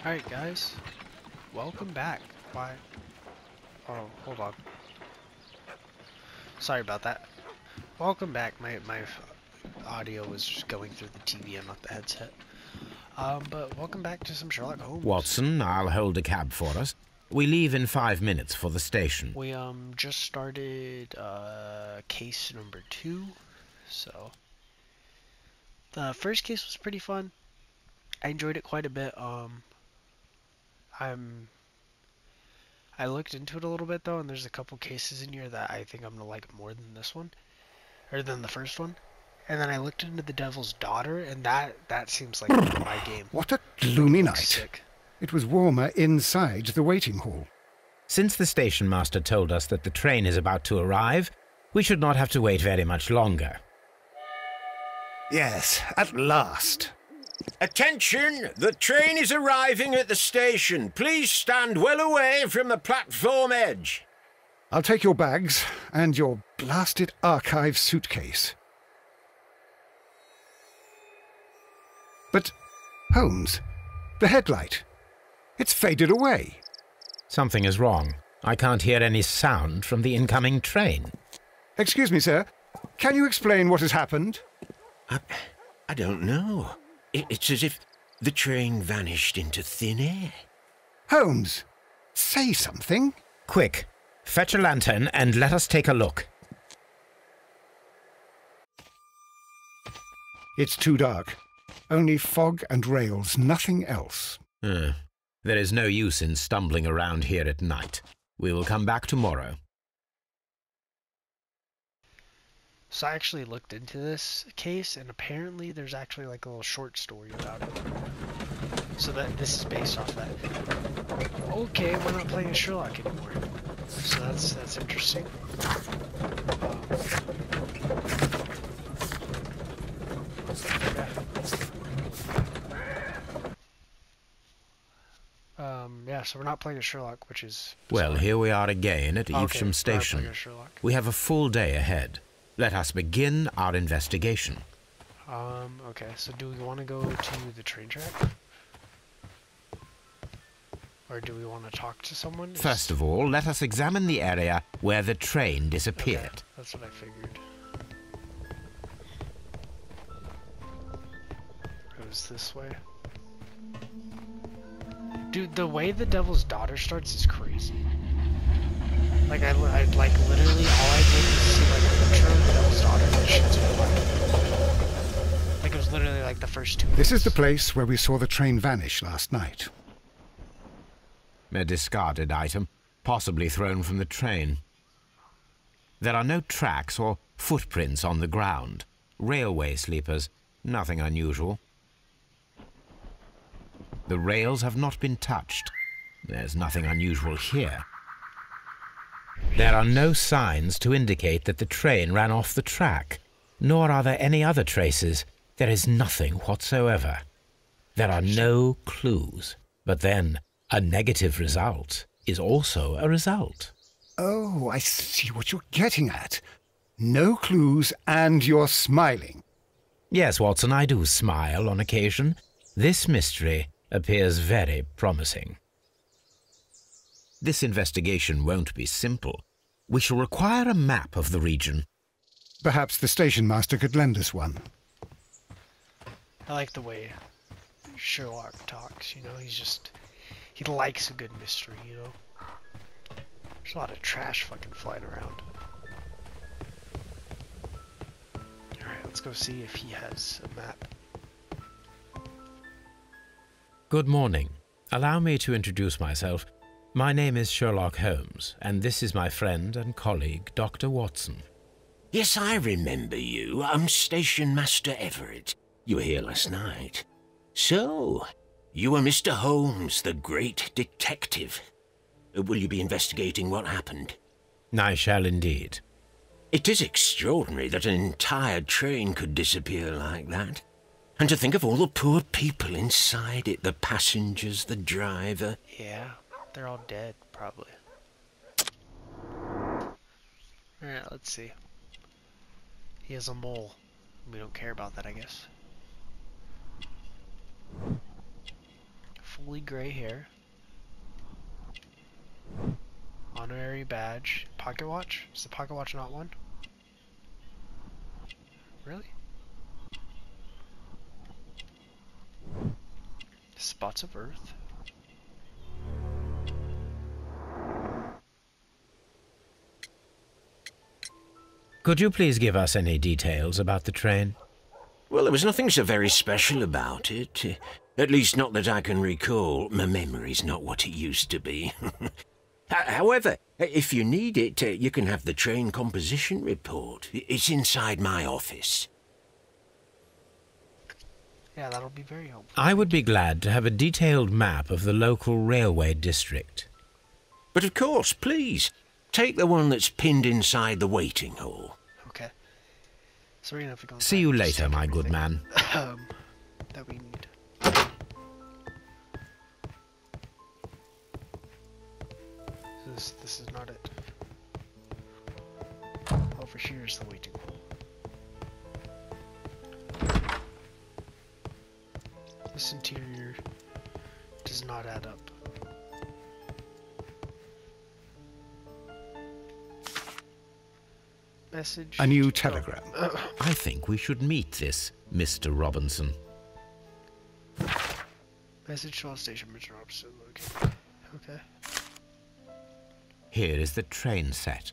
Alright guys, welcome back. Why? Oh, hold on. Sorry about that. Welcome back. My audio was just going through the TV and not the headset. But welcome back to some Sherlock Holmes. Watson, I'll hold a cab for us. We leave in 5 minutes for the station. We just started case number 2. So the first case was pretty fun. I enjoyed it quite a bit. I looked into it a little bit though, and there's a couple cases in here that I think I'm gonna like more than this one, or than the first one. And then I looked into the Devil's Daughter, and that seems like my game. What a gloomy night. Sick. It was warmer inside the waiting hall. Since the station master told us that the train is about to arrive, we should not have to wait very much longer. Yes, at last. Attention! The train is arriving at the station. Please stand well away from the platform edge. I'll take your bags and your blasted archive suitcase. But, Holmes, the headlight. It's faded away. Something is wrong. I can't hear any sound from the incoming train. Excuse me, sir. Can you explain what has happened? I don't know. It's as if the train vanished into thin air. Holmes, say something. Quick, fetch a lantern and let us take a look. It's too dark. Only fog and rails, nothing else. There is no use in stumbling around here at night. We will come back tomorrow. So I actually looked into this case, and apparently there's actually like a little short story about it. So that this is based off that. Okay, we're not playing a Sherlock anymore. So that's interesting. Yeah, so we're not playing a Sherlock, which is bizarre. Well, here we are again at Evesham Okay, we're not Station. playing a Sherlock. We have a full day ahead. Let us begin our investigation. Okay, so do we want to go to the train track? Or do we want to talk to someone? First of all, let us examine the area where the train Okay, disappeared. that's what I figured. It was this way. Dude, the way the Devil's Daughter starts is crazy. Like, I like, literally, all I did was see, like, a picture of the Devil's Daughter and the shit's like, it was literally, like, the first 2 minutes. This is the place where we saw the train vanish last night. A discarded item, possibly thrown from the train. There are no tracks or footprints on the ground. Railway sleepers, nothing unusual. The rails have not been touched. There's nothing unusual here. There are no signs to indicate that the train ran off the track, nor are there any other traces. There is nothing whatsoever. There are no clues. But then, a negative result is also a result. Oh, I see what you're getting at. No clues and you're smiling. Yes, Watson, I do smile on occasion. This mystery appears very promising. This investigation won't be simple. We shall require a map of the region. Perhaps the station master could lend us one. I like the way Sherlock talks, you know, he likes a good mystery, you know. There's a lot of trash fucking flying around. Alright, let's go see if he has a map. Good morning. Allow me to introduce myself. My name is Sherlock Holmes, and this is my friend and colleague, Dr. Watson. Yes, I remember you. I'm Station Master Everett. You were here last night. So, you are Mr. Holmes, the great detective. Will you be investigating what happened? I shall indeed. It is extraordinary that an entire train could disappear like that. And to think of all the poor people inside it, the passengers, the driver. Yeah, they're all dead, probably. Alright, let's see. He has a mole. We don't care about that, I guess. lovely gray hair. Honorary badge. Pocket watch? Is the pocket watch not one? Really? Spots of earth? Could you please give us any details about the train? Well, there was nothing so very special about it. At least not that I can recall. My memory's not what it used to be. However, if you need it, you can have the train composition report. It's inside my office. Yeah, that'll be very helpful. I would be glad to have a detailed map of the local railway district. But of course, please, take the one that's pinned inside the waiting hall. Okay. So we're gonna have to go See you inside and later, check my good everything, man. that we need. This is not it. Over here is the waiting hall. This interior does not add up. Message. A new telegram. I think we should meet this Mr. Robinson. Message to all station, Mr. Robinson. Okay. Here is the train set.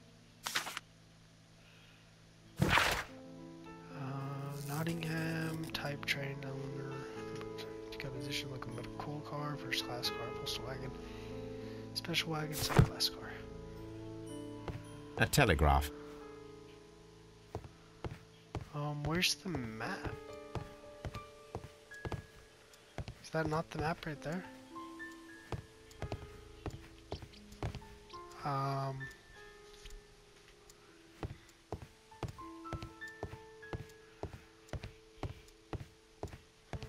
Nottingham, type train owner, composition, locomotive, coal car, first class car, postal wagon, special wagon, second class car. A telegraph. Where's the map? Is that not the map right there?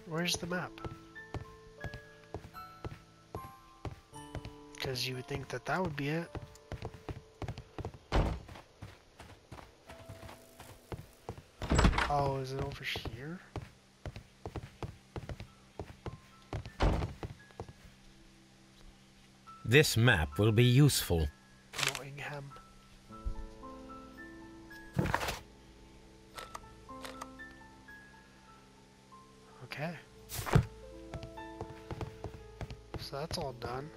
Where's the map? Because you would think that that would be it. Oh, is it over here? This map will be useful. Nottingham. Okay. So that's all done.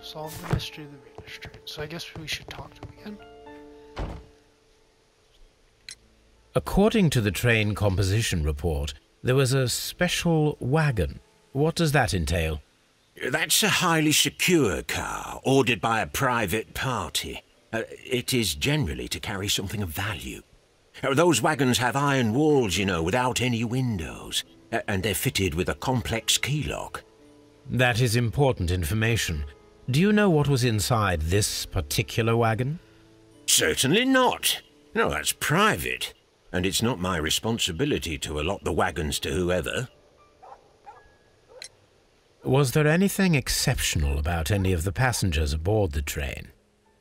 Solve the mystery of the Venus train. So I guess we should talk to him again. According to the train composition report, there was a special wagon. What does that entail? That's a highly secure car, ordered by a private party. It is generally to carry something of value. Those wagons have iron walls, you know, without any windows, and they're fitted with a complex key lock. That is important information. Do you know what was inside this particular wagon? Certainly not. No, that's private, and it's not my responsibility to allot the wagons to whoever. Was there anything exceptional about any of the passengers aboard the train?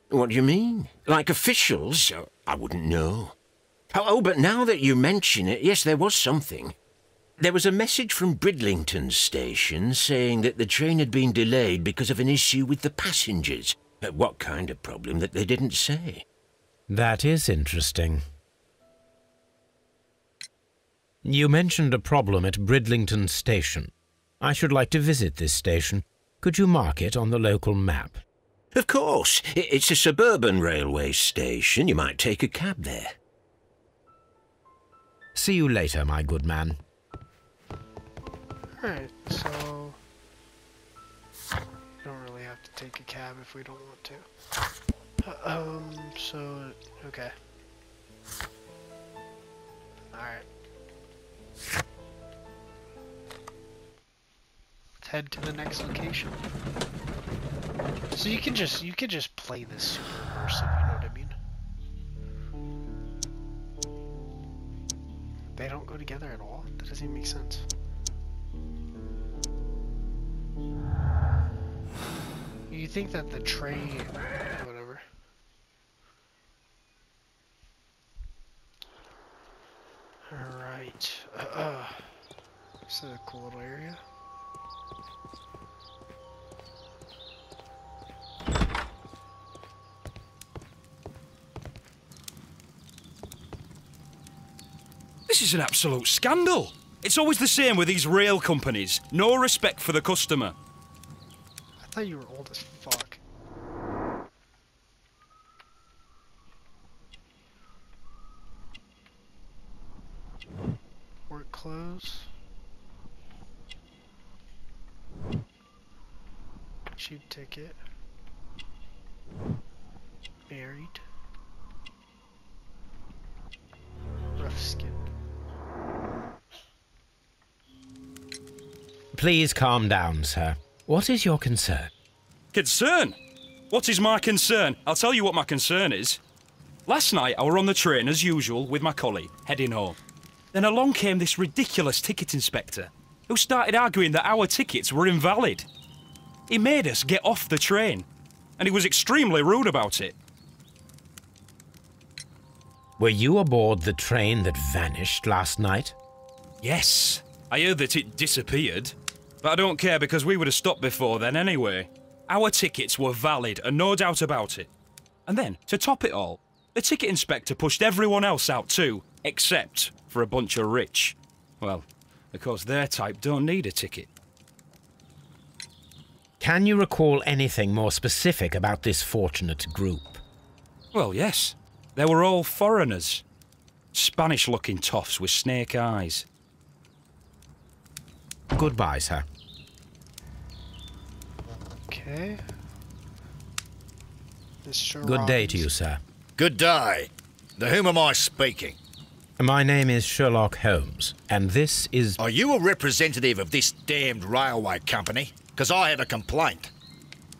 What do you mean? Like officials? I wouldn't know. Oh, but now that you mention it, yes, there was something. There was a message from Bridlington station saying that the train had been delayed because of an issue with the passengers. What kind of problem that they didn't say? That is interesting. You mentioned a problem at Bridlington station. I should like to visit this station. Could you mark it on the local map? Of course. It's a suburban railway station. You might take a cab there. See you later, my good man. Alright, so... we don't really have to take a cab if we don't want to. So... okay. Alright. Let's head to the next location. So you could just play this super immersive, you know what I mean? They don't go together at all? That doesn't even make sense. You think that the train... whatever. This is a cool little area. This is an absolute scandal. It's always the same with these rail companies. No respect for the customer. I thought you were old as fuck. Work clothes. Tube ticket. Married. Rough skin. Please calm down, sir. What is your concern? Concern? What is my concern? I'll tell you what my concern is. Last night I were on the train as usual with my colleague, heading home. Then along came this ridiculous ticket inspector, who started arguing that our tickets were invalid. He made us get off the train, and he was extremely rude about it. Were you aboard the train that vanished last night? Yes, I heard that it disappeared. But I don't care because we would have stopped before then anyway. Our tickets were valid and no doubt about it. And then, to top it all, the ticket inspector pushed everyone else out too, except for a bunch of rich. Well, of course their type don't need a ticket. Can you recall anything more specific about this fortunate group? Well, yes. They were all foreigners. Spanish-looking toffs with snake eyes. Goodbye, sir. Okay. Mr. Good day to Robbins. you, sir. Good day. To whom am I speaking? My name is Sherlock Holmes, and this is... Are you a representative of this damned railway company? Because I have a complaint.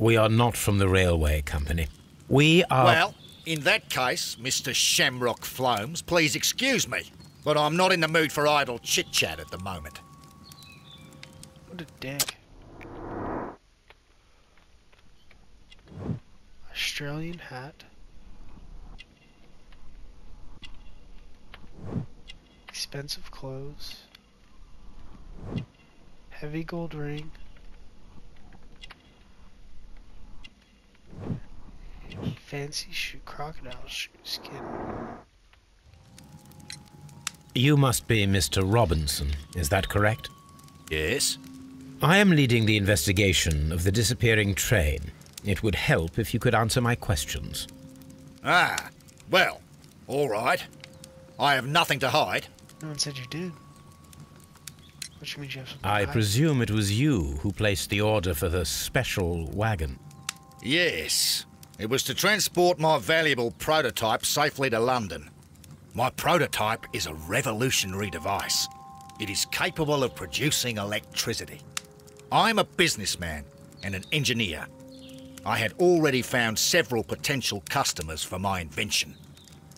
We are not from the railway company. We are... Well, in that case, Mr. Shamrock Flomes, please excuse me, but I'm not in the mood for idle chit-chat at the moment. What a dick. Australian hat. Expensive clothes. Heavy gold ring. Fancy shoe, crocodile shoe skin. You must be Mr. Robinson, is that correct? Yes? I am leading the investigation of the disappearing train. It would help if you could answer my questions. Ah, well, all right. I have nothing to hide. No one said you did. Which means you have something I to hide. presume it was you who placed the order for the special wagon. Yes. It was to transport my valuable prototype safely to London. My prototype is a revolutionary device. It is capable of producing electricity. I'm a businessman and an engineer. I had already found several potential customers for my invention,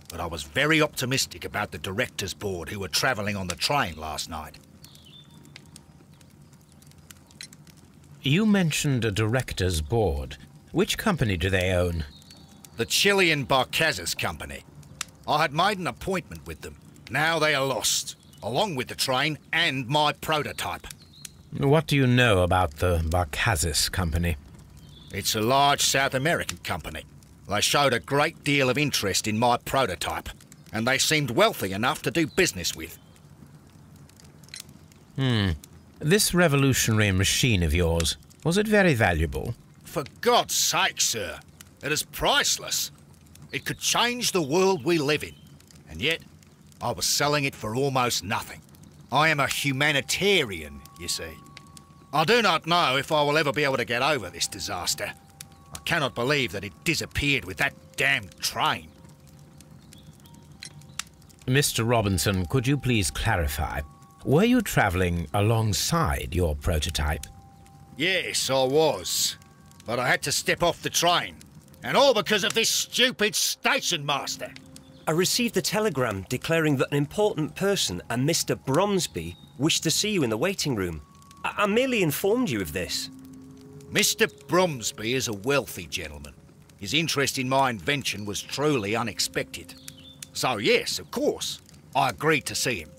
but I was very optimistic about the directors' board who were travelling on the train last night. You mentioned a director's board. Which company do they own? The Chilean Barcazas Company. I had made an appointment with them. Now they are lost, along with the train and my prototype. What do you know about the Barcazas Company? It's a large South American company. They showed a great deal of interest in my prototype, and they seemed wealthy enough to do business with. This revolutionary machine of yours, was it very valuable? For God's sake, sir, it is priceless. It could change the world we live in, and yet I was selling it for almost nothing. I am a humanitarian, you see. I do not know if I will ever be able to get over this disaster. I cannot believe that it disappeared with that damned train. Mr. Robinson, could you please clarify? Were you travelling alongside your prototype? Yes, I was. But I had to step off the train. And all because of this stupid station master. I received a telegram declaring that an important person, a Mr. Bromsby, wished to see you in the waiting room. I merely informed you of this. Mr. Bromsby is a wealthy gentleman. His interest in my invention was truly unexpected. So yes, of course, I agreed to see him.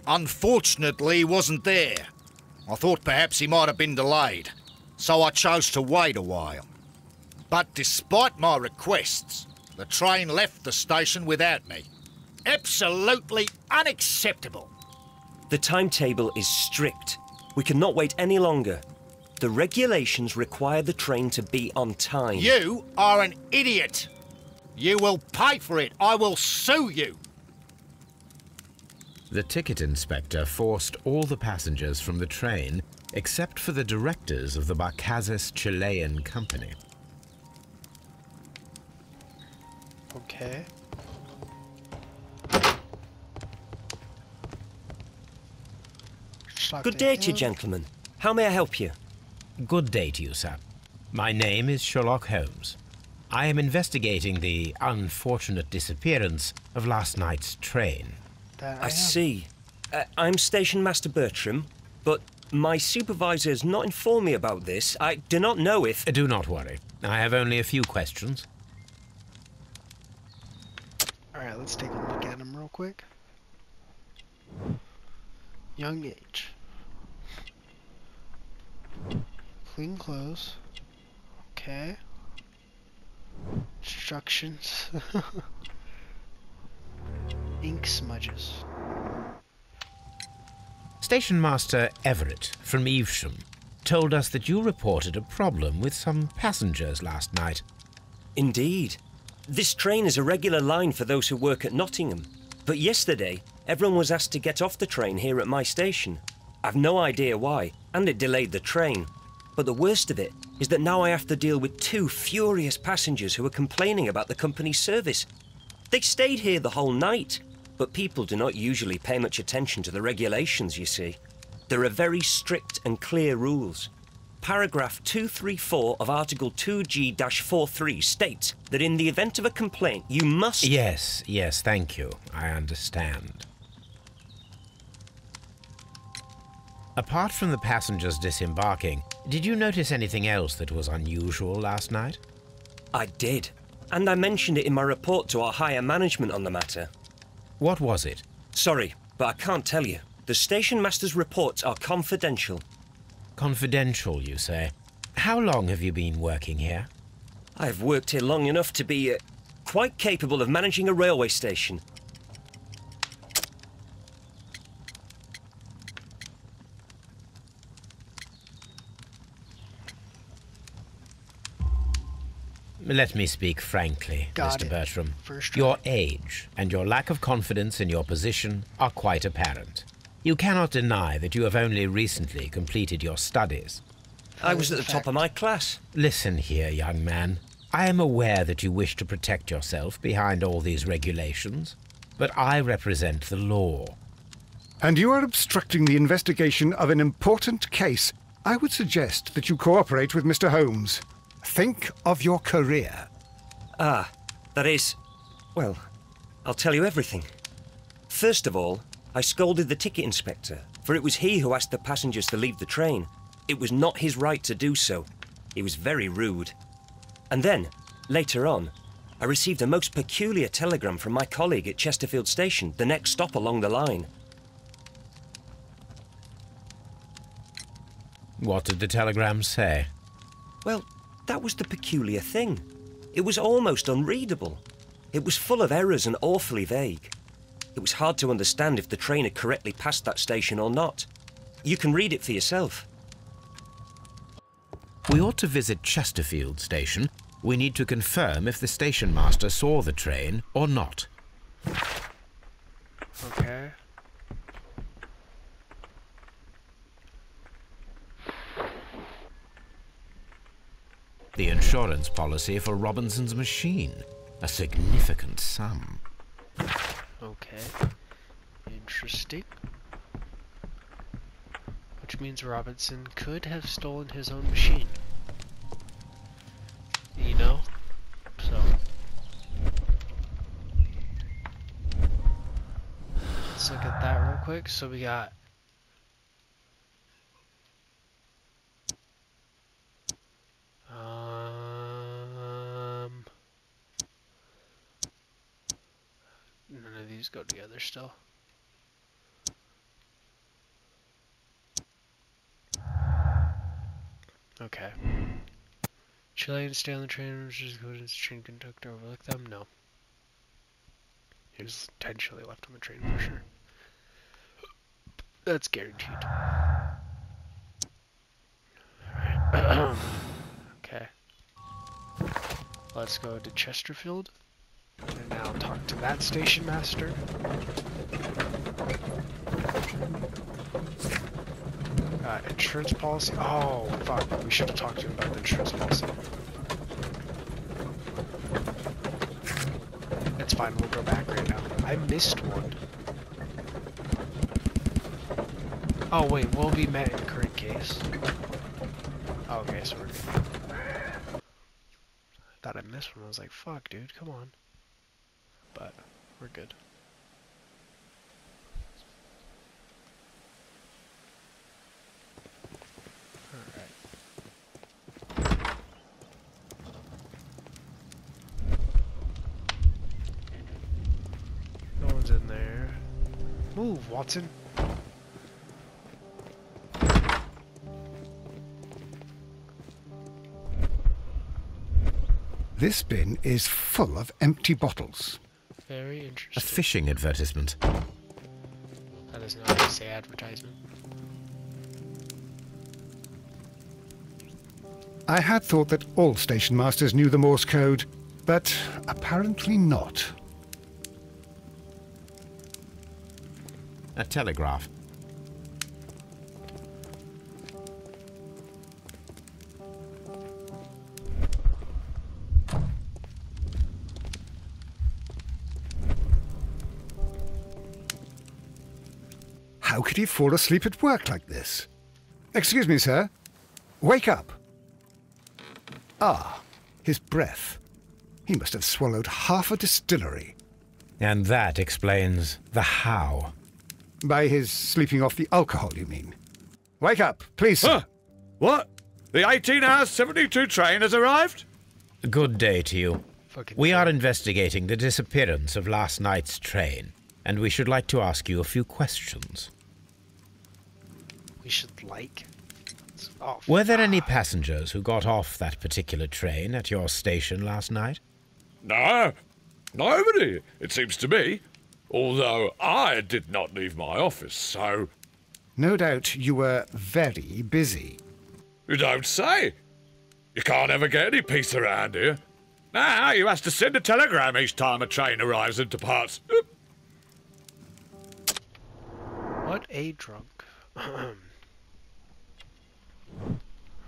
Unfortunately, he wasn't there, I thought perhaps he might have been delayed, so I chose to wait a while. But despite my requests, the train left the station without me. Absolutely unacceptable. The timetable is strict. We cannot wait any longer. The regulations require the train to be on time. You are an idiot. You will pay for it. I will sue you. The ticket inspector forced all the passengers from the train except for the directors of the Barcazes Chilean Company. Okay. Good day to you, gentlemen. How may I help you? Good day to you, sir. My name is Sherlock Holmes. I am investigating the unfortunate disappearance of last night's train. I see. I'm Station Master Bertram, but my supervisor has not informed me about this. I do not know if... Do not worry. I have only a few questions. Alright, let's take a look at him real quick. Young age. Clean clothes. Okay. Instructions. Ink smudges. Station Master Everett from Evesham told us that you reported a problem with some passengers last night. Indeed. This train is a regular line for those who work at Nottingham. But yesterday, everyone was asked to get off the train here at my station. I've no idea why, and it delayed the train. But the worst of it is that now I have to deal with 2 furious passengers who are complaining about the company's service. They stayed here the whole night, but people do not usually pay much attention to the regulations, you see. There are very strict and clear rules. Paragraph 234 of Article 2G-43 states that in the event of a complaint, you must... Yes, thank you. I understand. Apart from the passengers disembarking, did you notice anything else that was unusual last night? I did, and I mentioned it in my report to our higher management on the matter. What was it? Sorry, but I can't tell you. The station master's reports are confidential. Confidential, you say? How long have you been working here? I've worked here long enough to be quite capable of managing a railway station. Let me speak frankly, Mr. Bertram. Your age and your lack of confidence in your position are quite apparent. You cannot deny that you have only recently completed your studies. I was at the top of my class. Listen here, young man. I am aware that you wish to protect yourself behind all these regulations, but I represent the law. And you are obstructing the investigation of an important case. I would suggest that you cooperate with Mr. Holmes. Think of your career. Ah, that is... Well, I'll tell you everything. First of all, I scolded the ticket inspector, for it was he who asked the passengers to leave the train. It was not his right to do so. He was very rude. And then, later on, I received a most peculiar telegram from my colleague at Chesterfield Station, the next stop along the line. What did the telegram say? Well, that was the peculiar thing. It was almost unreadable. It was full of errors and awfully vague. It was hard to understand if the train had correctly passed that station or not. You can read it for yourself. We ought to visit Chesterfield Station. We need to confirm if the station master saw the train or not. Okay. The insurance policy for Robinson's machine. A significant sum. Okay. Interesting. Which means Robinson could have stolen his own machine. You know? So. Let's look at that real quick. So we got... None of these go together still. Okay. Chilean stay on the train, just go to the train conductor, overlook them? No. He was intentionally left on the train for sure. That's guaranteed. Okay. Let's go to Chesterfield. And now talk to that station master. Insurance policy. Oh, fuck. We should have talked to him about the insurance policy. It's fine. We'll go back right now. I missed one. Oh, wait. Will be met in current case. Oh, okay, so we're good. Thought I missed one. I was like, fuck, dude. Come on. But we're good. No one's in there. Move, Watson. This bin is full of empty bottles. Very A interesting. fishing advertisement. That is not how you say advertisement. I had thought that all station masters knew the Morse code, but apparently not. A telegraph. How could he fall asleep at work like this? Excuse me, sir. Wake up. Ah, his breath. He must have swallowed half a distillery. And that explains the how. By his sleeping off the alcohol, you mean? Wake up, please, sir. Huh? What? The 18 hours 72 train has arrived? Good day to you. Fucking We train. are investigating the disappearance of last night's train, and we should like to ask you a few questions. We should like. Oh, Were there any passengers who got off that particular train at your station last night? No, nobody, it seems to me. Although I did not leave my office, so... No doubt you were very busy. You don't say. You can't ever get any peace around here. Now you have to send a telegram each time a train arrives and departs. What a drunk.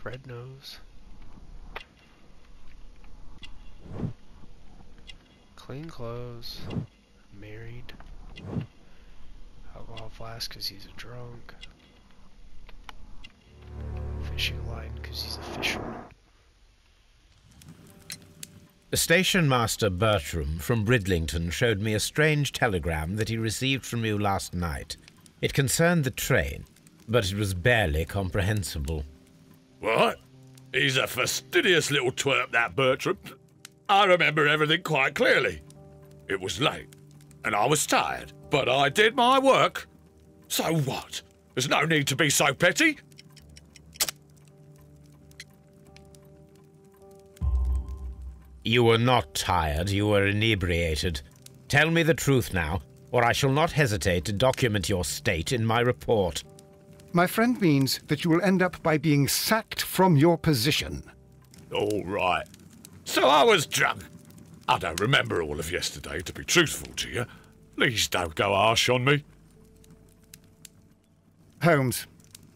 Red nose. Clean clothes. Married. Alcohol flask because he's a drunk. Fishing line because he's a fisherman. The station master Bertram from Bridlington showed me a strange telegram that he received from you last night. It concerned the train, but it was barely comprehensible. What? He's a fastidious little twerp, that Bertram. I remember everything quite clearly. It was late, and I was tired, but I did my work. So what? There's no need to be so petty. You were not tired, you were inebriated. Tell me the truth now, or I shall not hesitate to document your state in my report. My friend means that you will end up by being sacked from your position. All right. So I was drunk. I don't remember all of yesterday, to be truthful to you. Please don't go harsh on me. Holmes,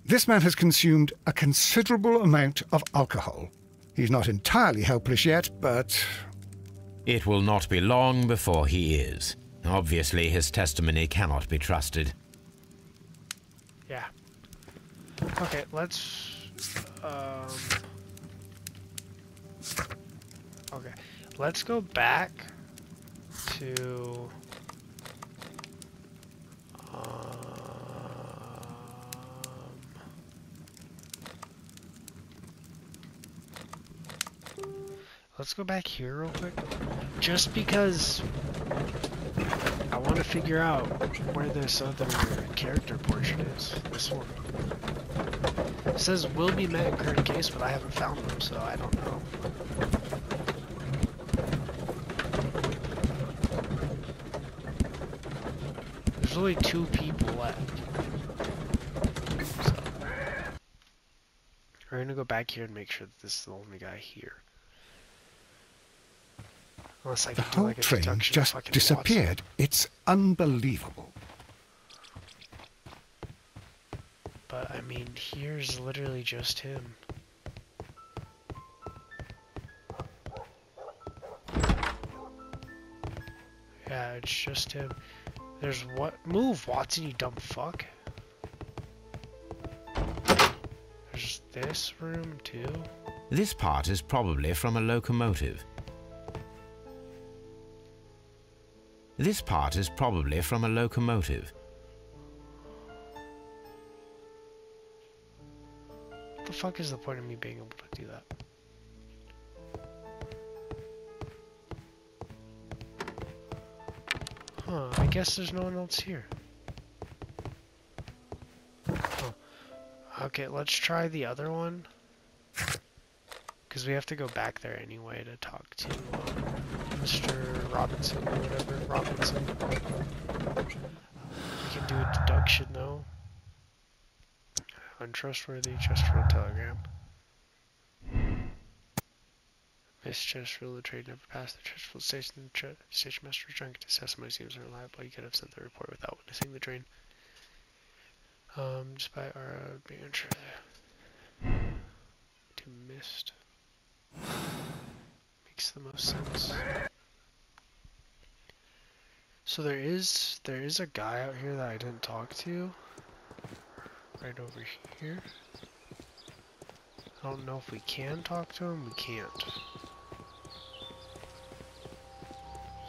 this man has consumed a considerable amount of alcohol. He's not entirely helpless yet, but... It will not be long before he is. Obviously, his testimony cannot be trusted. Yeah. Okay, let's... Okay, let's go back to... Let's go back here real quick. Just because I want to figure out where this other character portrait is. This one. It says will be met in current case, but I haven't found them, so I don't know. There's only 2 people left. So, we're gonna go back here and make sure that this is the only guy here. Unless I The can do whole like a train deduction just fucking disappeared. It's unbelievable. But I mean, here's literally just him. Yeah, it's just him. There's what? Move, Watson, you dumb fuck. There's this room too. This part is probably from a locomotive. This part is probably from a locomotive. What the fuck is the point of me being able to do that? Huh, I guess there's no one else here. Huh. Okay, let's try the other one. Because we have to go back there anyway to talk to Mr. Robinson or whatever. Robinson. We can do a deduction though. Untrustworthy, Chesterfield telegram. Miss Chesterfield, the train never passed the Chesterfield station. The station master was trying to assess my seems unreliable. You could have sent the report without witnessing the train. Despite our being unsure. To missed. Makes the most sense. So there is a guy out here that I didn't talk to. Right over here. I don't know if we can talk to him. We can't.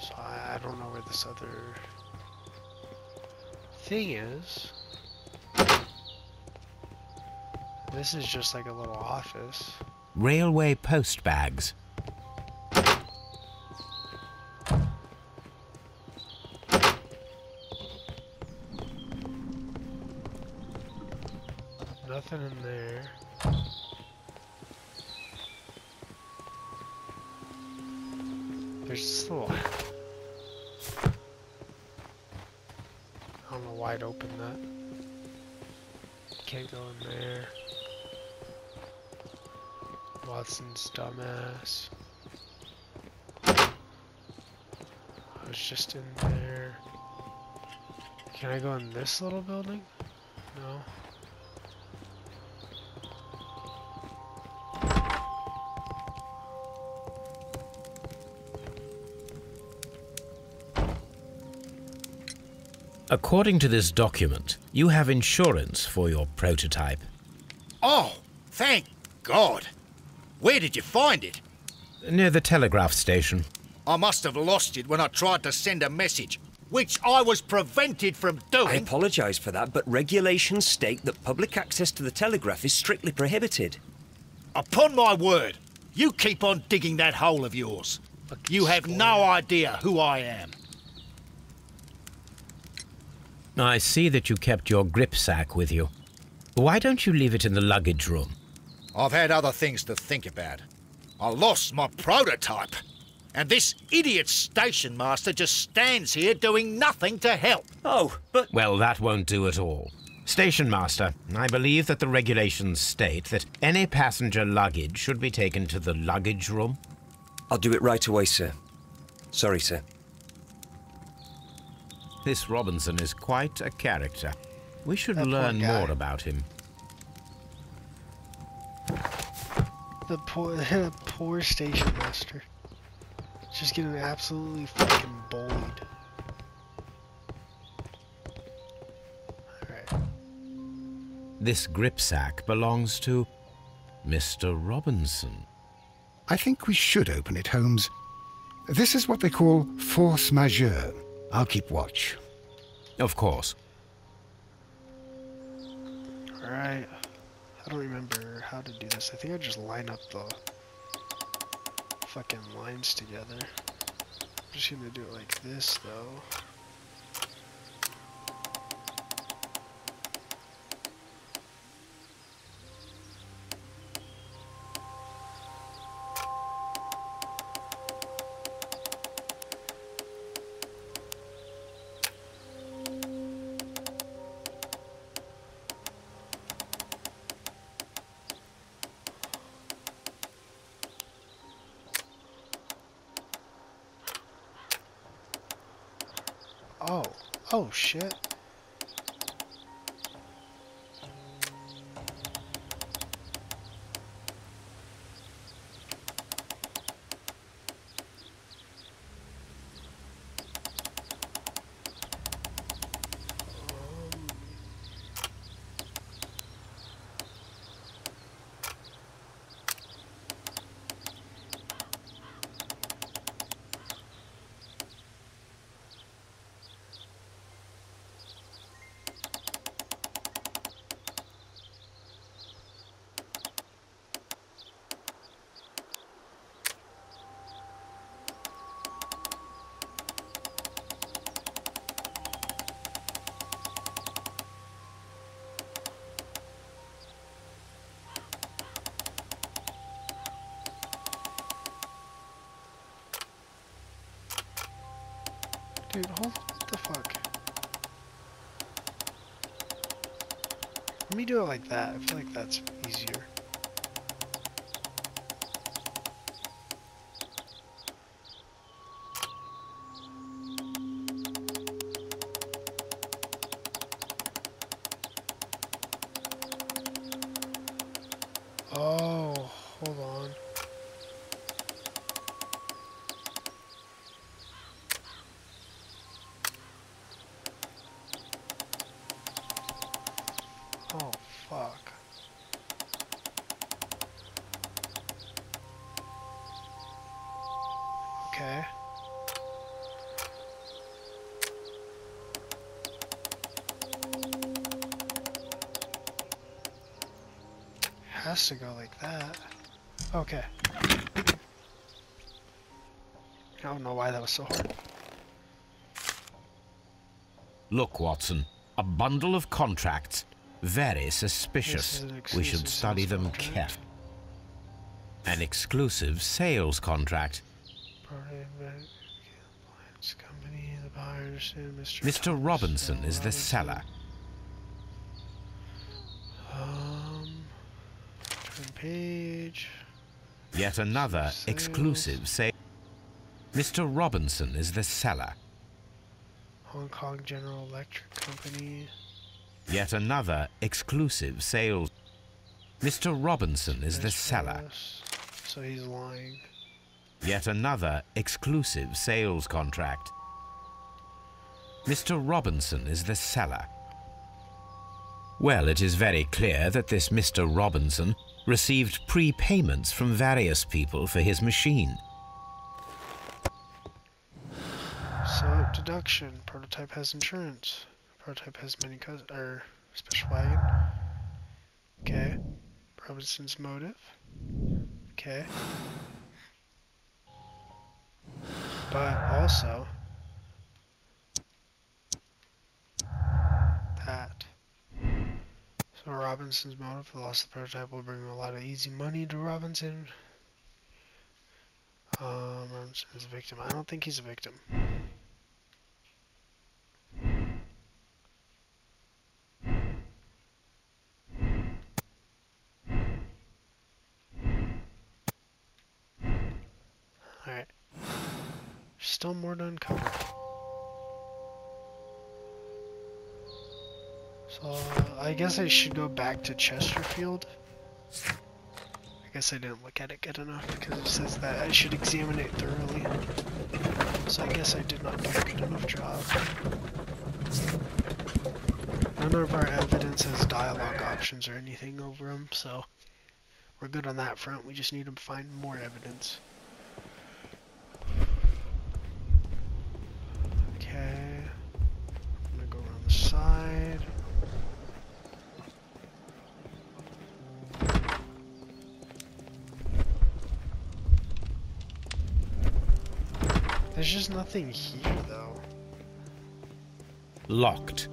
So I don't know where this other thing is. This is just like a little office. Railway post bags. Nothing in there. There's this little... I don't know why it opened that. Can't go in there. Watson's dumbass. I was just in there. Can I go in this little building? No. According to this document, you have insurance for your prototype. Oh, thank God. Where did you find it? Near the telegraph station. I must have lost it when I tried to send a message, which I was prevented from doing. I apologise for that, but regulations state that public access to the telegraph is strictly prohibited. Upon my word, you keep on digging that hole of yours. You have no idea who I am. I see that you kept your grip sack with you. Why don't you leave it in the luggage room? I've had other things to think about. I lost my prototype. And this idiot station master just stands here doing nothing to help. Oh, but... Well, that won't do at all. Station master, I believe that the regulations state that any passenger luggage should be taken to the luggage room. I'll do it right away, sir. Sorry, sir. This Robinson is quite a character. We should That poor learn guy. more about him. The poor station master. Just getting absolutely fucking bullied. Alright. This grip sack belongs to Mr. Robinson. I think we should open it, Holmes. This is what they call force majeure. I'll keep watch. Of course. Alright. I don't remember how to do this. I think I just line up the fucking lines together. I'm just gonna do it like this, though. Oh. Oh, shit. Dude, hold the fuck. Let me do it like that. I feel like that's easier. Oh, hold on. Oh, fuck. Okay. Has to go like that. Okay. I don't know why that was so hard. Look, Watson, a bundle of contracts. Very This suspicious. is an We should exclusive study sales them contract. carefully. An exclusive sales contract. Company, the buyers, and Mr. Mr. Thomas Robinson L. is the seller. Turn page. Yet another Sales. exclusive sale. Mr. Robinson is the seller. Hong Kong General Electric Company. Yet another exclusive sales. Mr. Robinson is the seller. So he's lying. Yet another exclusive sales contract. Mr. Robinson is the seller. Well, it is very clear that this Mr. Robinson received prepayments from various people for his machine. So, deduction. Prototype has insurance. Prototype has many special wagon. Okay. Robinson's motive. Okay. But also that. So Robinson's motive, the loss of the prototype will bring a lot of easy money to Robinson. Robinson is a victim. I don't think he's a victim. Alright. Still more to uncover. So, I guess I should go back to Chesterfield. I guess I didn't look at it good enough because it says that I should examine it thoroughly. So I guess I did not do a good enough job. None of our evidence has dialogue options or anything over them, so we're good on that front. We just need to find more evidence. Okay. I'm gonna go around the side. There's just nothing here, though. Locked.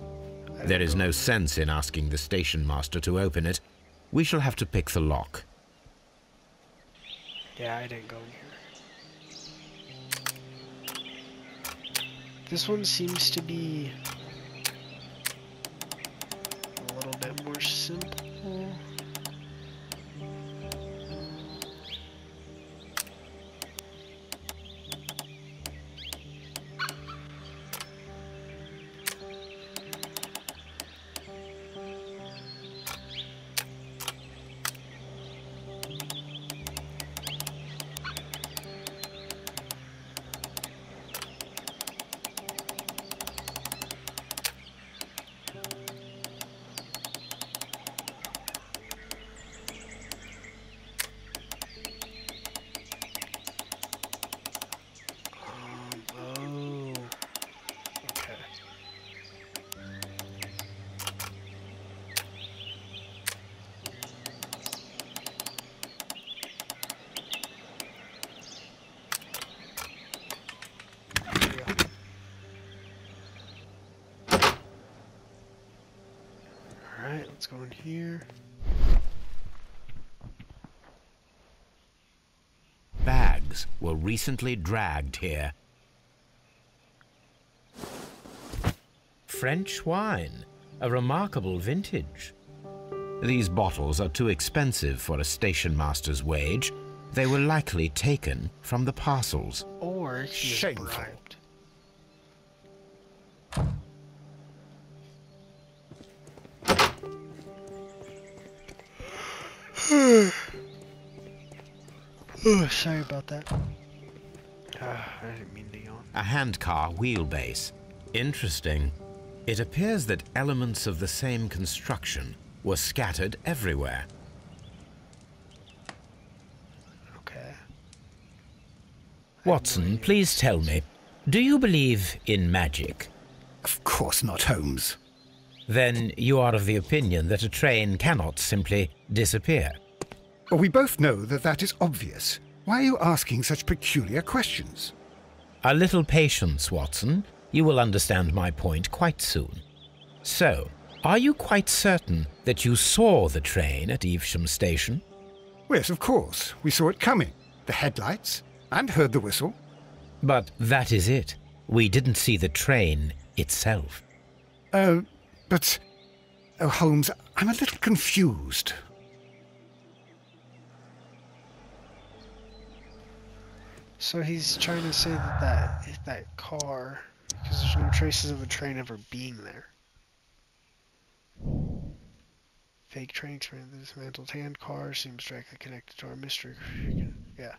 There is no sense in asking the station master to open it. We shall have to pick the lock. Yeah, I didn't go in here. This one seems to be a little bit more simple. let's go in here. Bags were recently dragged here. French wine, a remarkable vintage. These bottles are too expensive for a station master's wage. They were likely taken from the parcels. Or he was Shameful. bribed. Oh, sorry about that. I didn't mean to yawn. A handcar wheelbase. Interesting. It appears that elements of the same construction were scattered everywhere. Okay. Watson, please tell me, do you believe in magic? Of course not, Holmes. Then you are of the opinion that a train cannot simply disappear. Well, we both know that that is obvious. Why are you asking such peculiar questions? A little patience, Watson. You will understand my point quite soon. So, are you quite certain that you saw the train at Evesham Station? Yes, of course. We saw it coming. The headlights, and heard the whistle. But that is it. We didn't see the train itself. But... Oh, Holmes, I'm a little confused. So he's trying to say that car, because there's no traces of a train ever being there. Fake train explained the dismantled hand car seems directly connected to our mystery. Yeah.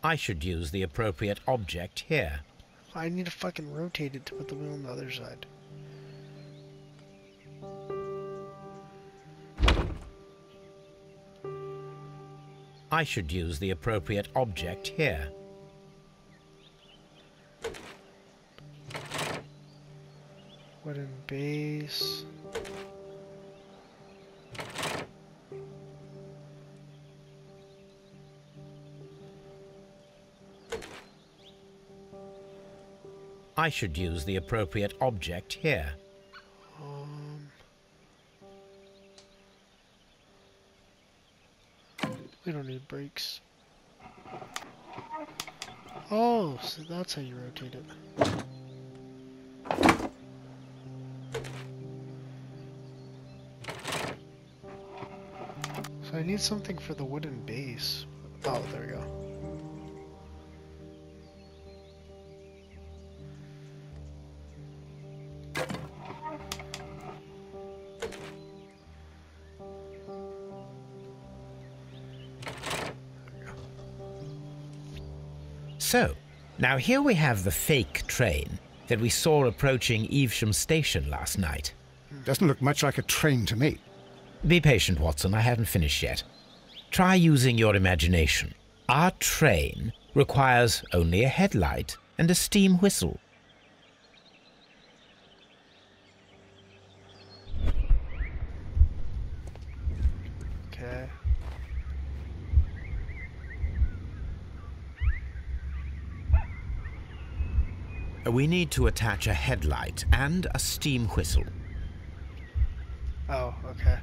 I should use the appropriate object here. I need to fucking rotate it to put the wheel on the other side. I should use the appropriate object here. Wooden base. I should use the appropriate object here. We don't need brakes. Oh, so that's how you rotate it. So I need something for the wooden base. Oh, there we go. So, now here we have the fake train that we saw approaching Evesham Station last night. Doesn't look much like a train to me. Be patient, Watson, I haven't finished yet. Try using your imagination. Our train requires only a headlight and a steam whistle. Okay. We need to attach a headlight and a steam whistle. Oh, okay.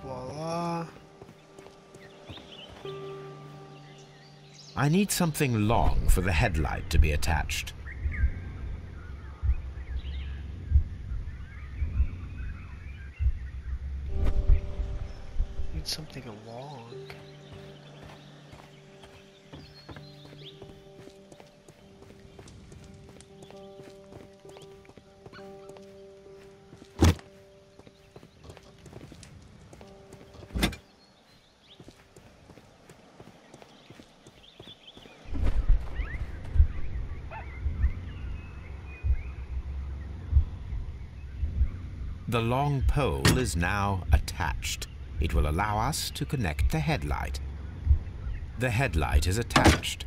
Voila. I need something long for the headlight to be attached. Need something long. The long pole is now attached. It will allow us to connect the headlight. The headlight is attached.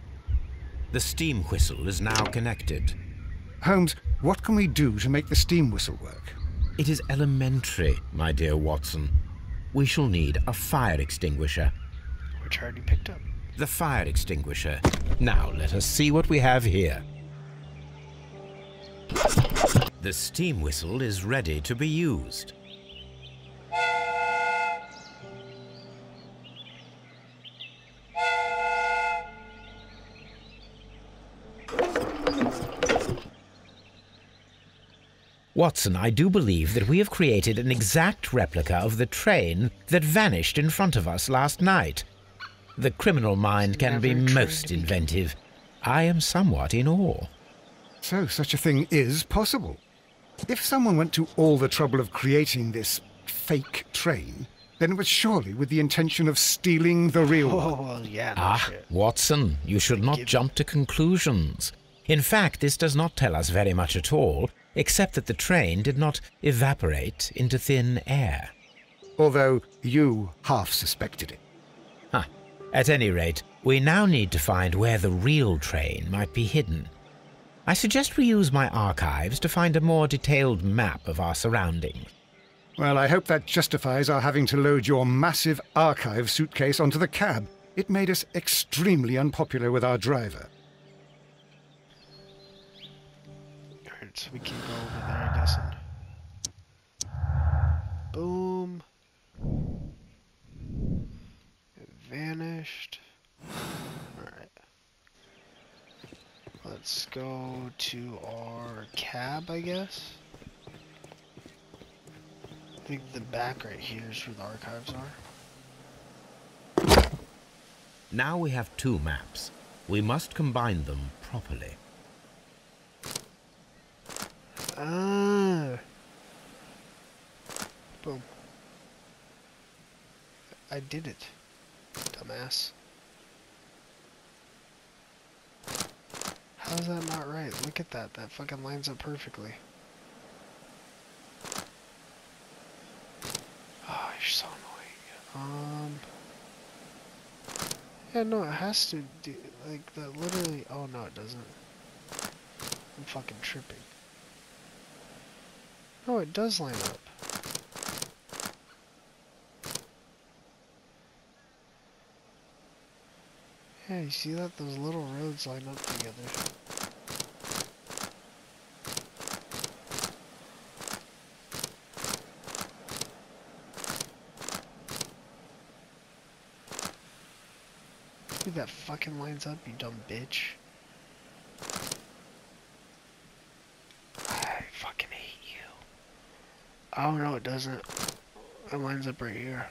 The steam whistle is now connected. Holmes, what can we do to make the steam whistle work? It is elementary, my dear Watson. We shall need a fire extinguisher. Which I already picked up. The fire extinguisher. Now let us see what we have here. The steam whistle is ready to be used. Watson, I do believe that we have created an exact replica of the train that vanished in front of us last night. The criminal mind can be most inventive. I am somewhat in awe. So such a thing is possible. If someone went to all the trouble of creating this fake train, then it was surely with the intention of stealing the real one. Oh, well, yeah, no shit. Watson, you should not jump to conclusions. In fact, this does not tell us very much at all, except that the train did not evaporate into thin air. Although you half suspected it. At any rate, we now need to find where the real train might be hidden. I suggest we use my archives to find a more detailed map of our surroundings. Well, I hope that justifies our having to load your massive archive suitcase onto the cab. It made us extremely unpopular with our driver. Alright, so we can go over there, I guess. Boom. It vanished. Alright. Let's go to our cab, I guess. I think the back right here is where the archives are. Now we have two maps. We must combine them properly. Boom. I did it, dumbass. How is that not right? Look at that. That fucking lines up perfectly. Oh, you're so annoying. Yeah, no, it has to do, like, that literally, oh no, it doesn't. I'm fucking tripping. No, it does line up. Yeah, you see that? Those little roads line up together. Dude, that fucking lines up, you dumb bitch. I fucking hate you. Oh no, it doesn't. It lines up right here.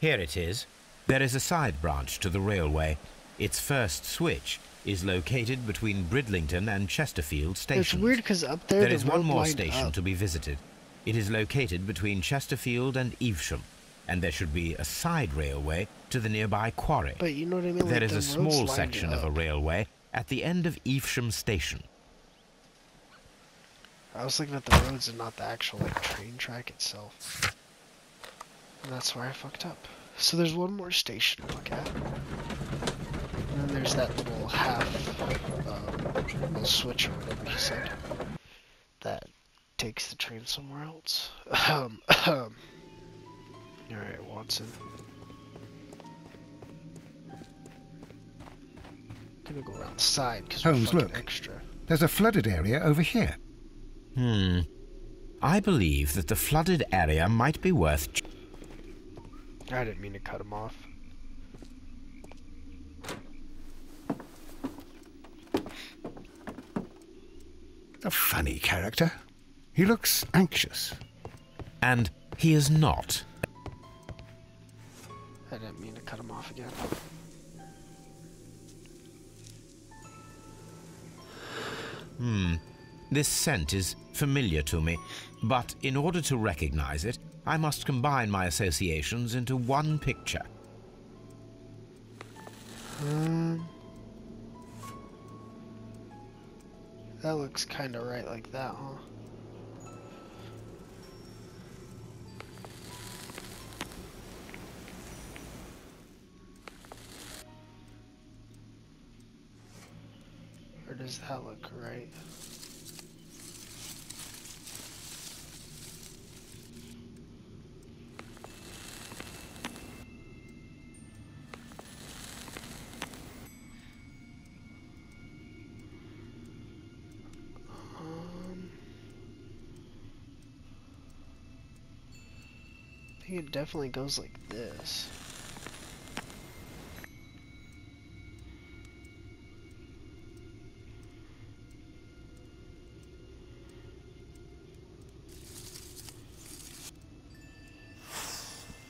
Here it is. There is a side branch to the railway. Its first switch is located between Bridlington and Chesterfield stations. It's weird because up there there is one more lined station up. to be visited. It is located between Chesterfield and Evesham, and there should be a side railway to the nearby quarry. But you know what I mean? There like, is a the small roads lined section of a up. railway at the end of Evesham Station. I was looking at the roads and not the actual like train track itself. And that's where I fucked up. So there's one more station to look at. And then there's that little little switch or whatever you said. That takes the train somewhere else. Alright, Watson. I'm gonna go around the side because we're Holmes, fucking look. extra. There's a flooded area over here. I believe that the flooded area might be worth... I didn't mean to cut him off. A funny character. He looks anxious. And he is not. I didn't mean to cut him off again. This scent is familiar to me, but in order to recognize it, I must combine my associations into one picture. That looks kind of right like that, huh? Or does that look right? I think it definitely goes like this.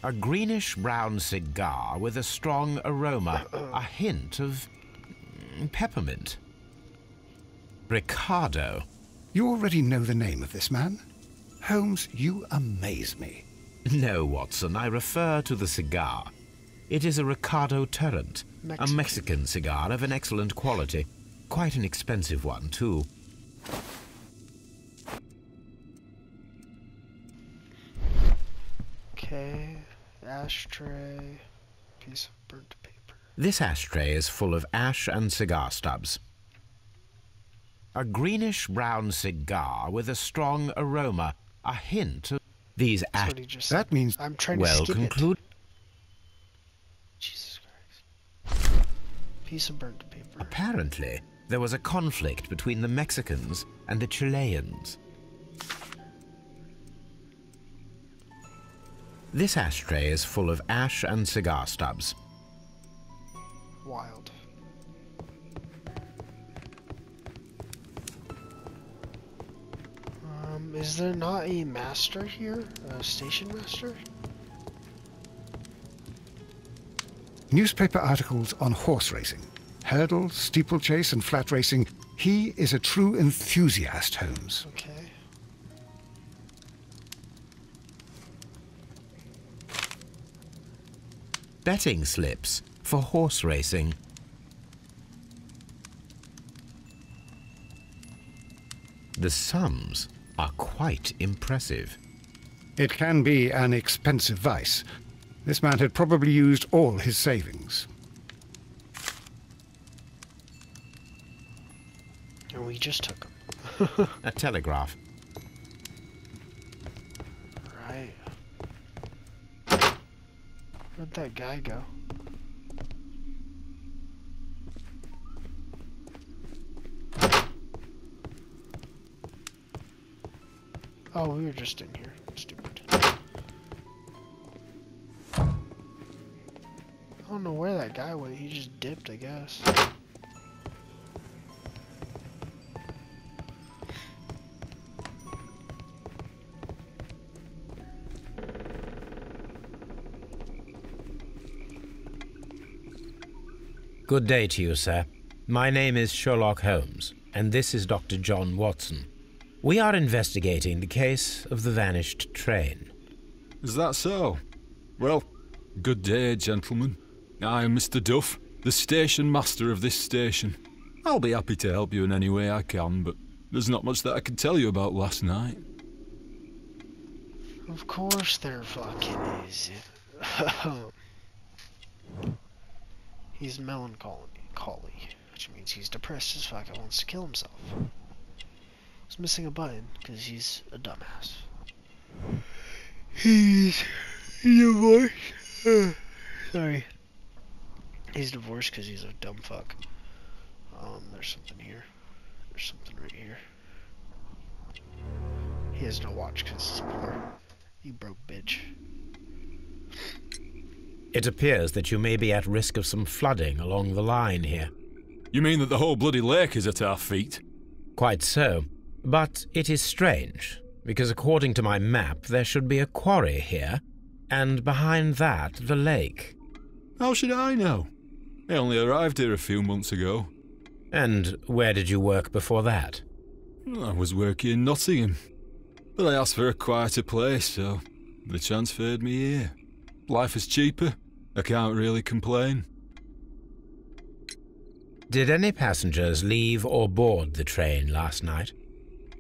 A greenish-brown cigar with a strong aroma, a hint of peppermint. Ricardo. You already know the name of this man? Holmes, you amaze me. No, Watson, I refer to the cigar. It is a Ricardo Turrent, a Mexican cigar of an excellent quality. Quite an expensive one, too. Okay, ashtray, piece of burnt paper. This ashtray is full of ash and cigar stubs. A greenish-brown cigar with a strong aroma, a hint of these ash... That means... I'm trying to well skip conclude. it. Jesus Christ. Piece of burnt paper. Apparently, there was a conflict between the Mexicans and the Chileans. This ashtray is full of ash and cigar stubs. Wild. Is there not a master here? A station master? Newspaper articles on horse racing. Hurdle, steeplechase, and flat racing. He is a true enthusiast, Holmes. Okay. Betting slips for horse racing. The sums are quite impressive. It can be an expensive vice. This man had probably used all his savings. And we just took him. A telegraph. Right. Where'd that guy go? Oh, we were just in here. Stupid. I don't know where that guy went. He just dipped, I guess. Good day to you, sir. My name is Sherlock Holmes, and this is Dr. John Watson. We are investigating the case of the vanished train. Is that so? Well, good day, gentlemen. I am Mr. Duff, the station master of this station. I'll be happy to help you in any way I can, but there's not much that I can tell you about last night. Of course there fucking is. He's melancholy, which means he's depressed as fuck and wants to kill himself. He's missing a button because he's a dumbass. He's divorced. Sorry. He's divorced because he's a dumb fuck. There's something here. There's something right here. He has no watch because he's poor. You broke bitch. It appears that you may be at risk of some flooding along the line here. You mean that the whole bloody lake is at our feet? Quite so. But it is strange, because according to my map, there should be a quarry here, and behind that, the lake. How should I know? I only arrived here a few months ago. And where did you work before that? I was working in Nottingham, but I asked for a quieter place, so they transferred me here. Life is cheaper. I can't really complain. Did any passengers leave or board the train last night?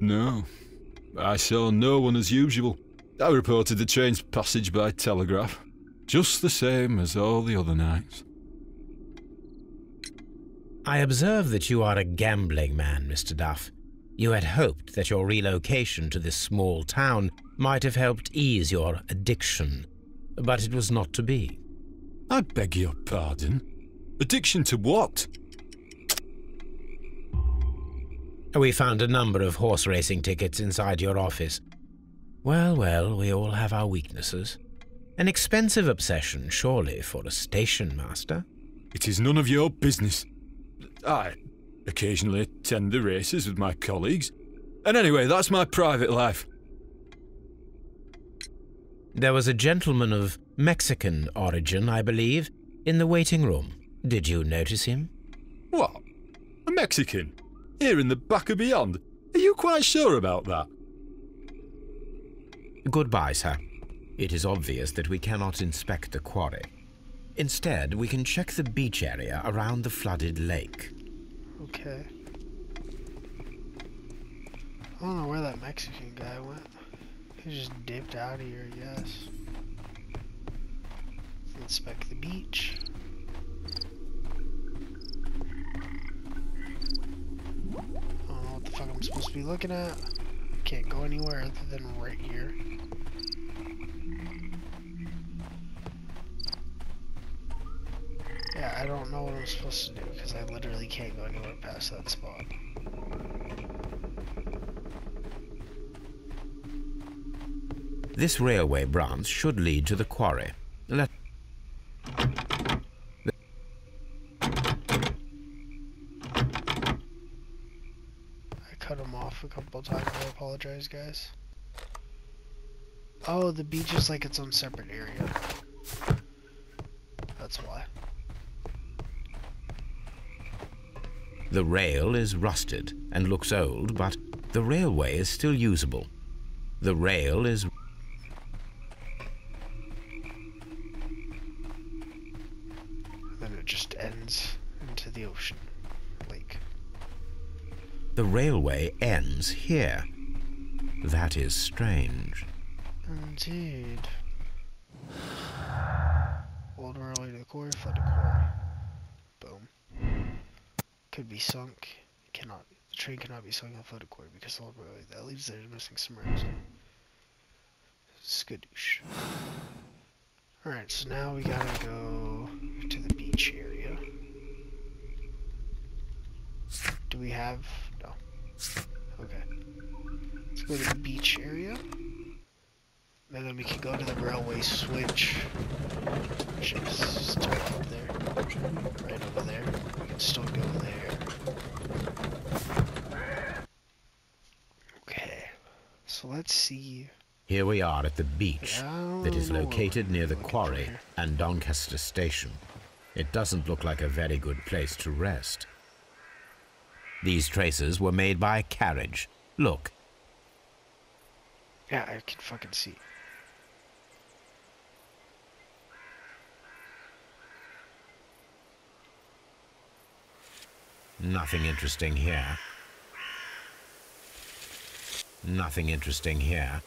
No. I saw no one as usual. I reported the train's passage by telegraph, just the same as all the other nights. I observe that you are a gambling man, Mr. Duff. You had hoped that your relocation to this small town might have helped ease your addiction, but it was not to be. I beg your pardon? Addiction to what? We found a number of horse racing tickets inside your office. Well, well, we all have our weaknesses. An expensive obsession, surely, for a station master. It is none of your business. I occasionally attend the races with my colleagues. And anyway, that's my private life. There was a gentleman of Mexican origin, I believe, in the waiting room. Did you notice him? What? A Mexican? Here in the back of beyond? Are you quite sure about that? Goodbye, sir. It is obvious that we cannot inspect the quarry. Instead, we can check the beach area around the flooded lake. Okay. I don't know where that Mexican guy went. He just dipped out of here, I guess. Let's inspect the beach. I don't know what the fuck I'm supposed to be looking at. Can't go anywhere other than right here. Yeah, I don't know what I'm supposed to do because I literally can't go anywhere past that spot. This railway branch should lead to the quarry. I cut him off a couple times. I apologize, guys. Oh, the beach is like its own separate area. That's why. The rail is rusted and looks old, but the railway is still usable. The rail is... Then it just ends into the ocean. Lake. The railway ends here. That is strange. Indeed. Old railway to the quarry, flooded quarry. Boom. Could be sunk. Cannot. The train cannot be sunk in the flooded quarry because the old railway that leads there is missing submerged. Skadoosh. Alright, so now we gotta go to the beach area. Do we have... no. Okay. Let's go to the beach area. And then we can go to the railway switch. Which is still up there. Right over there. We can still go there. Okay. So let's see... Here we are at the beach that is located near the quarry and Doncaster Station. It doesn't look like a very good place to rest. These traces were made by a carriage. Look. Yeah, I can fucking see. Nothing interesting here. Nothing interesting here.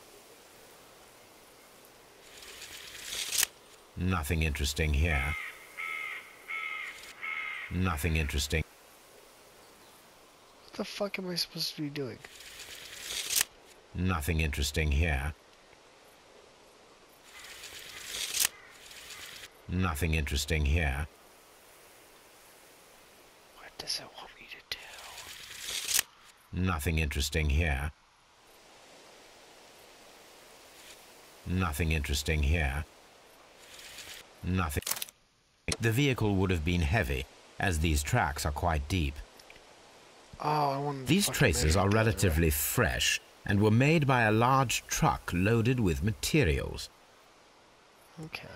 Nothing interesting here. Nothing interesting. What the fuck am I supposed to be doing? Nothing interesting here. Nothing interesting here. What does it want me to do? Nothing interesting here. Nothing interesting here. Nothing. The vehicle would have been heavy, as these tracks are quite deep. Oh, I want These traces are relatively fresh and were made by a large truck loaded with materials. Okay.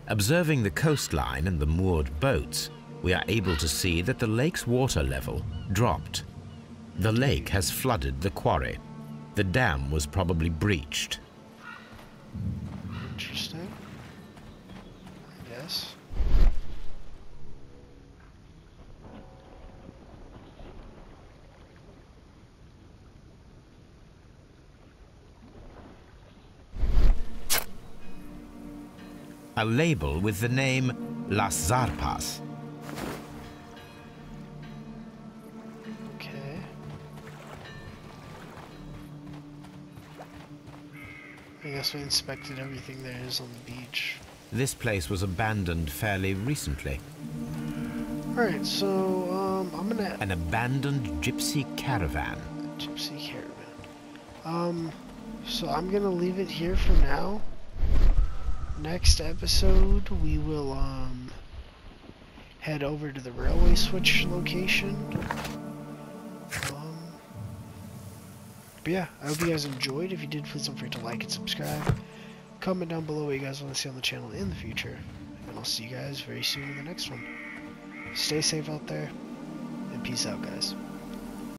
Observing the coastline and the moored boats, we are able to see that the lake's water level dropped. The lake has flooded the quarry. The dam was probably breached. Interesting. I guess. a label with the name Las Zarpas. Okay. I guess we inspected everything there is on the beach. This place was abandoned fairly recently. Alright, so, I'm gonna... An abandoned gypsy caravan. Gypsy caravan. So I'm gonna leave it here for now. Next episode, we will, head over to the railway switch location. But yeah, I hope you guys enjoyed. If you did, please don't forget to like and subscribe. Comment down below what you guys want to see on the channel in the future. And I'll see you guys very soon in the next one. Stay safe out there, and peace out, guys.